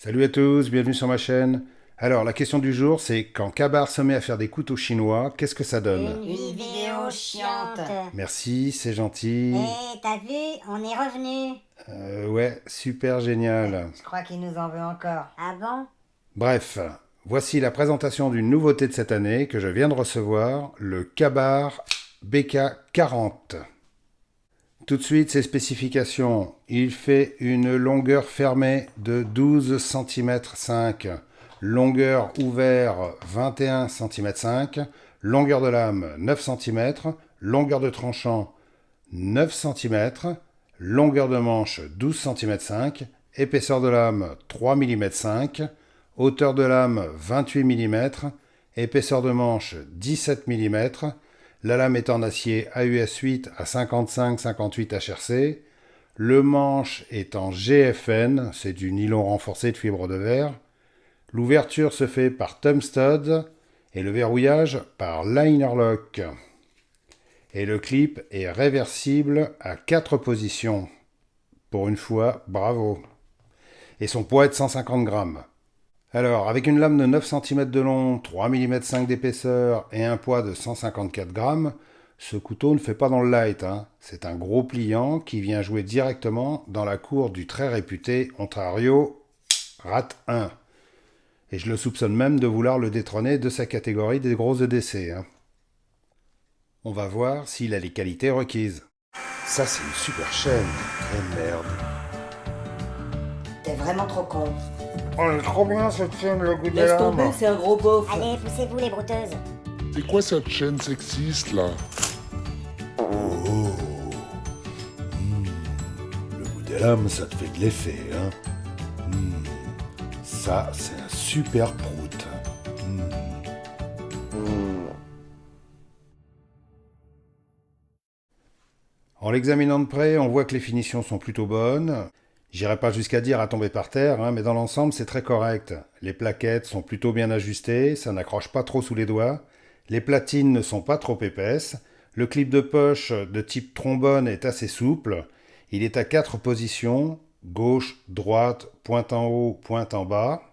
Salut à tous, bienvenue sur ma chaîne. Alors, la question du jour, c'est quand Kabar se met à faire des couteaux chinois, qu'est-ce que ça donne? Une vidéo chiante. Merci, c'est gentil. T'as vu? On est revenu. Ouais, super génial. Je crois qu'il nous en veut encore. Ah bon? Bref, voici la présentation d'une nouveauté de cette année que je viens de recevoir, le Kabar BK40. Tout de suite, ses spécifications. Il fait une longueur fermée de 12 cm 5, longueur ouverte 21 cm 5, longueur de lame 9 cm, longueur de tranchant 9 cm, longueur de manche 12 cm 5, épaisseur de lame 3 mm 5, hauteur de lame 28 mm, épaisseur de manche 17 mm, la lame est en acier AUS 8 à 55-58 HRC. Le manche est en GFN, c'est du nylon renforcé de fibre de verre. L'ouverture se fait par thumb stud et le verrouillage par liner lock. Et le clip est réversible à 4 positions. Pour une fois, bravo. Et son poids est de 150 grammes. Alors, avec une lame de 9 cm de long, 3 mm 5 d'épaisseur et un poids de 154 grammes, ce couteau ne fait pas dans le light. C'est un gros pliant qui vient jouer directement dans la cour du très réputé Ontario Rat 1. Et je le soupçonne même de vouloir le détrôner de sa catégorie des gros EDC. On va voir s'il a les qualités requises. Ça, c'est une super chaîne. Eh merde. T'es vraiment trop con. Oh, elle est trop bien cette chaîne, le goût de Laisse l'âme. tomber, c'est un gros beauf. Allez, poussez-vous les brouteuses. C'est quoi cette chaîne sexiste là? Oh. Le goût de l'âme, ça te fait de l'effet, hein. Ça, c'est un super prout. En l'examinant de près, on voit que les finitions sont plutôt bonnes. J'irai pas jusqu'à dire à tomber par terre, mais dans l'ensemble, c'est très correct. Les plaquettes sont plutôt bien ajustées, ça n'accroche pas trop sous les doigts. Les platines ne sont pas trop épaisses. Le clip de poche de type trombone est assez souple. Il est à 4 positions, gauche, droite, pointe en haut, pointe en bas.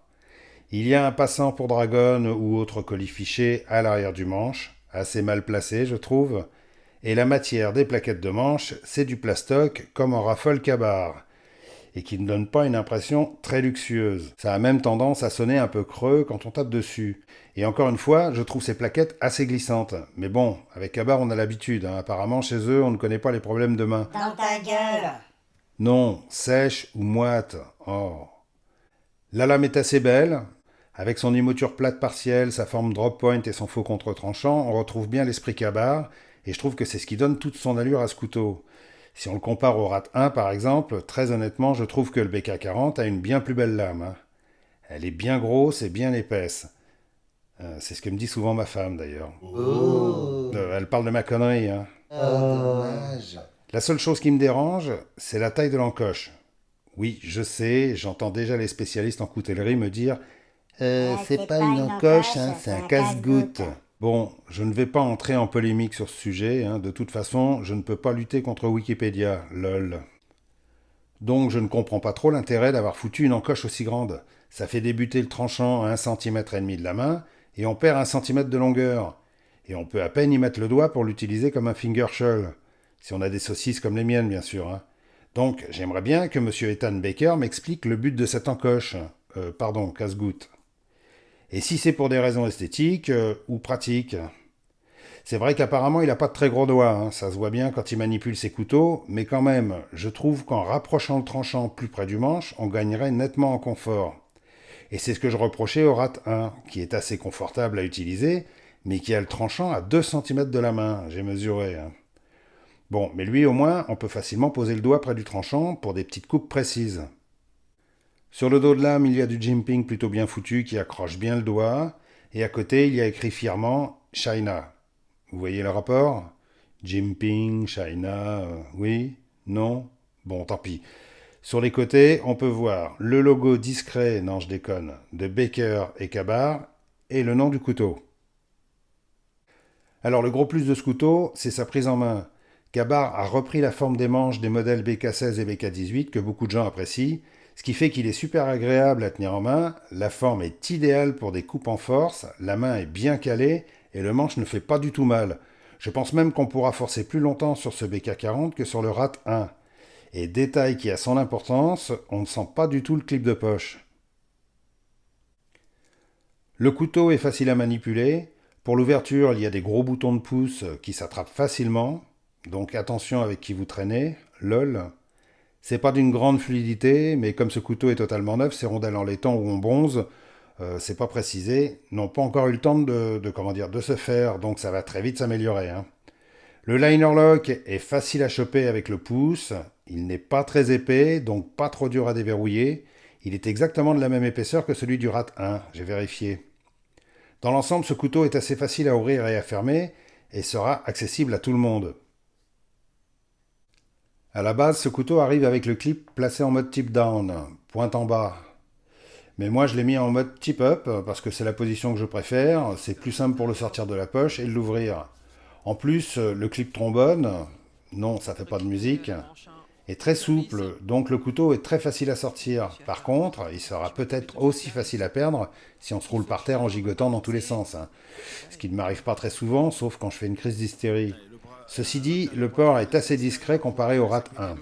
Il y a un passant pour dragon ou autre colifichet à l'arrière du manche, assez mal placé je trouve. Et la matière des plaquettes de manche, c'est du plastoc comme en raffole Kabar, et qui ne donne pas une impression très luxueuse. Ça a même tendance à sonner un peu creux quand on tape dessus. Et encore une fois, je trouve ces plaquettes assez glissantes. Mais bon, avec Kabar on a l'habitude, apparemment chez eux on ne connaît pas les problèmes de main. Dans ta gueule. Non, sèche ou moite. Oh. La lame est assez belle. Avec son émouture plate partielle, sa forme drop point et son faux contre-tranchant, on retrouve bien l'esprit Kabar, et je trouve que c'est ce qui donne toute son allure à ce couteau. Si on le compare au Rat 1 par exemple, très honnêtement, je trouve que le BK40 a une bien plus belle lame. Elle est bien grosse et bien épaisse. C'est ce que me dit souvent ma femme d'ailleurs. Elle parle de ma connerie. Dommage. La seule chose qui me dérange, c'est la taille de l'encoche. Oui, je sais, j'entends déjà les spécialistes en coutellerie me dire c'est pas une encoche, c'est un casse-goutte. Bon, je ne vais pas entrer en polémique sur ce sujet, de toute façon, je ne peux pas lutter contre Wikipédia, lol. Donc je ne comprends pas trop l'intérêt d'avoir foutu une encoche aussi grande. Ça fait débuter le tranchant à 1,5 cm de la main, et on perd 1 cm de longueur. Et on peut à peine y mettre le doigt pour l'utiliser comme un finger shell. Si on a des saucisses comme les miennes, bien sûr. Donc j'aimerais bien que M. Ethan Baker m'explique le but de cette encoche. Pardon, casse-goutte. Et si c'est pour des raisons esthétiques ou pratiques. C'est vrai qu'apparemment il n'a pas de très gros doigts, ça se voit bien quand il manipule ses couteaux, mais quand même, je trouve qu'en rapprochant le tranchant plus près du manche, on gagnerait nettement en confort. Et c'est ce que je reprochais au Rat 1, qui est assez confortable à utiliser, mais qui a le tranchant à 2 cm de la main, j'ai mesuré. Bon, mais lui au moins, on peut facilement poser le doigt près du tranchant pour des petites coupes précises. Sur le dos de lame, il y a du jimping plutôt bien foutu qui accroche bien le doigt, et à côté, il y a écrit fièrement China. Vous voyez le rapport? Jimping, China, oui? Non? Bon, tant pis. Sur les côtés, on peut voir le logo discret, non je déconne, de Baker et Kabar, et le nom du couteau. Alors le gros plus de ce couteau, c'est sa prise en main. Kabar a repris la forme des manches des modèles BK16 et BK18 que beaucoup de gens apprécient, Ce qui fait qu'il est super agréable à tenir en main, la forme est idéale pour des coupes en force, la main est bien calée et le manche ne fait pas du tout mal. Je pense même qu'on pourra forcer plus longtemps sur ce BK40 que sur le RAT 1. Et détail qui a son importance, on ne sent pas du tout le clip de poche. Le couteau est facile à manipuler. Pour l'ouverture, il y a des gros boutons de pouce qui s'attrapent facilement. Donc attention avec qui vous traînez, lol. C'est pas d'une grande fluidité, mais comme ce couteau est totalement neuf, ces rondelles en laiton ou en bronze, c'est pas précisé, n'ont pas encore eu le temps de se faire, donc ça va très vite s'améliorer. Hein. Le liner lock est facile à choper avec le pouce, il n'est pas très épais, donc pas trop dur à déverrouiller. Il est exactement de la même épaisseur que celui du RAT 1, j'ai vérifié. Dans l'ensemble, ce couteau est assez facile à ouvrir et à fermer, et sera accessible à tout le monde. À la base, ce couteau arrive avec le clip placé en mode tip down, pointe en bas. Mais moi, je l'ai mis en mode tip up parce que c'est la position que je préfère. C'est plus simple pour le sortir de la poche et de l'ouvrir. En plus, le clip trombone, non, ça fait pas de musique, est très souple, donc le couteau est très facile à sortir. Par contre, il sera peut-être aussi facile à perdre si on se roule par terre en gigotant dans tous les sens. Hein. Ce qui ne m'arrive pas très souvent, sauf quand je fais une crise d'hystérie. Ceci dit, le port est assez discret comparé au RAT 1.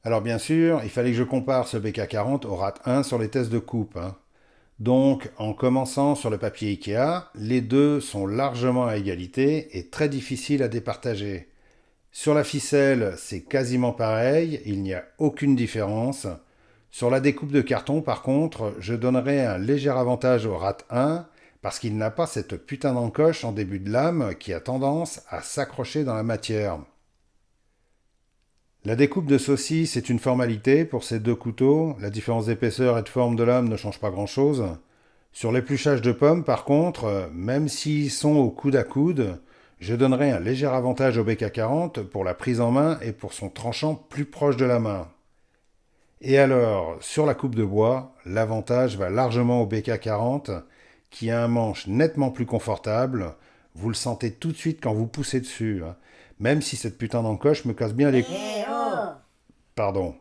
Alors bien sûr, il fallait que je compare ce BK40 au RAT 1 sur les tests de coupe. Hein. Donc, en commençant sur le papier Ikea, les deux sont largement à égalité et très difficiles à départager. Sur la ficelle, c'est quasiment pareil, il n'y a aucune différence. Sur la découpe de carton, par contre, je donnerais un léger avantage au RAT 1 parce qu'il n'a pas cette putain d'encoche en début de lame qui a tendance à s'accrocher dans la matière. La découpe de saucisse est une formalité pour ces deux couteaux, la différence d'épaisseur et de forme de lame ne change pas grand-chose. Sur l'épluchage de pommes, par contre, même s'ils sont au coude à coude, je donnerai un léger avantage au BK40 pour la prise en main et pour son tranchant plus proche de la main. Et alors, sur la coupe de bois, l'avantage va largement au BK40 qui a un manche nettement plus confortable. Vous le sentez tout de suite quand vous poussez dessus, hein. Même si cette putain d'encoche me casse bien les... Pardon.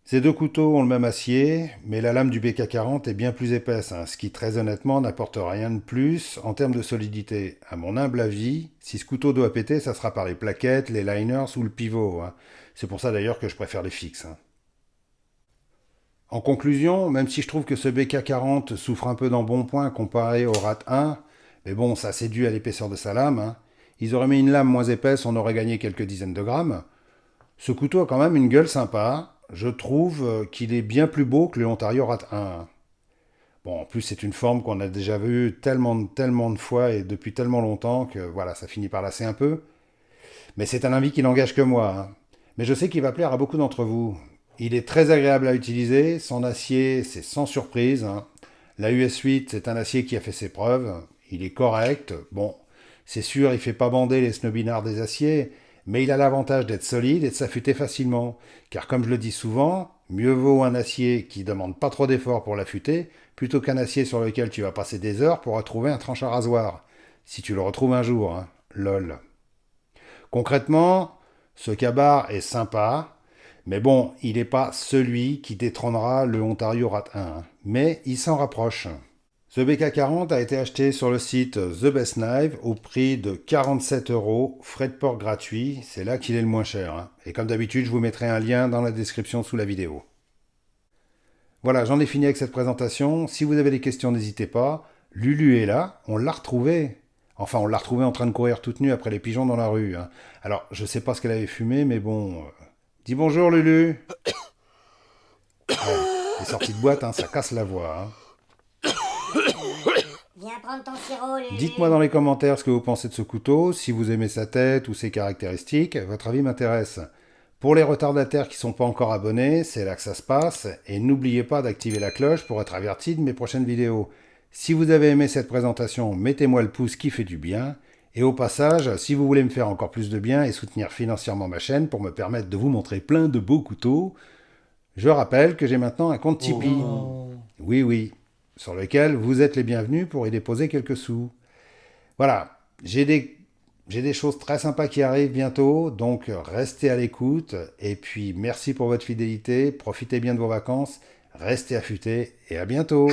Ces deux couteaux ont le même acier, mais la lame du BK40 est bien plus épaisse, hein, ce qui très honnêtement n'apporte rien de plus en termes de solidité. À mon humble avis, si ce couteau doit péter, ça sera par les plaquettes, les liners ou le pivot. Hein. C'est pour ça d'ailleurs que je préfère les fixes. Hein. En conclusion, même si je trouve que ce BK40 souffre un peu d'embonpoint comparé au RAT 1, mais bon, ça c'est dû à l'épaisseur de sa lame, hein. Ils auraient mis une lame moins épaisse, on aurait gagné quelques dizaines de grammes. Ce couteau a quand même une gueule sympa. Je trouve qu'il est bien plus beau que le Ontario RAT 1. Bon, en plus, c'est une forme qu'on a déjà vue tellement de fois et depuis tellement longtemps que voilà, ça finit par lasser un peu. Mais c'est un avis qui n'engage que moi. Hein. Mais je sais qu'il va plaire à beaucoup d'entre vous. Il est très agréable à utiliser. Son acier, c'est sans surprise. Hein. La US8, c'est un acier qui a fait ses preuves. Il est correct. Bon. C'est sûr, il ne fait pas bander les snobinards des aciers, mais il a l'avantage d'être solide et de s'affûter facilement. Car comme je le dis souvent, mieux vaut un acier qui ne demande pas trop d'efforts pour l'affûter, plutôt qu'un acier sur lequel tu vas passer des heures pour retrouver un tranche à rasoir. Si tu le retrouves un jour, hein. Lol. Concrètement, ce cabar est sympa, mais bon, il n'est pas celui qui détrônera le Ontario RAT 1, hein. Mais il s'en rapproche. Ce BK40 a été acheté sur le site The Best Knife au prix de 47 €, frais de port gratuits, c'est là qu'il est le moins cher. Hein. Et comme d'habitude, je vous mettrai un lien dans la description sous la vidéo. Voilà, j'en ai fini avec cette présentation. Si vous avez des questions, n'hésitez pas. Lulu est là, on l'a retrouvée. Enfin, on l'a retrouvée en train de courir toute nue après les pigeons dans la rue. Hein. Alors, je sais pas ce qu'elle avait fumé, mais bon... Dis bonjour, Lulu. Ouais, les sorties de boîte, hein, ça casse la voix. Hein. Viens prendre ton sirop, Lulu. Dites-moi dans les commentaires ce que vous pensez de ce couteau, si vous aimez sa tête ou ses caractéristiques, votre avis m'intéresse. Pour les retardataires qui ne sont pas encore abonnés, c'est là que ça se passe, et n'oubliez pas d'activer la cloche pour être averti de mes prochaines vidéos. Si vous avez aimé cette présentation, mettez-moi le pouce qui fait du bien, et au passage, si vous voulez me faire encore plus de bien et soutenir financièrement ma chaîne pour me permettre de vous montrer plein de beaux couteaux, je rappelle que j'ai maintenant un compte Tipeee. Oui, sur lequel vous êtes les bienvenus pour y déposer quelques sous. Voilà, j'ai des J'ai des choses très sympas qui arrivent bientôt, donc restez à l'écoute. Et puis merci pour votre fidélité, profitez bien de vos vacances, restez affûtés et à bientôt.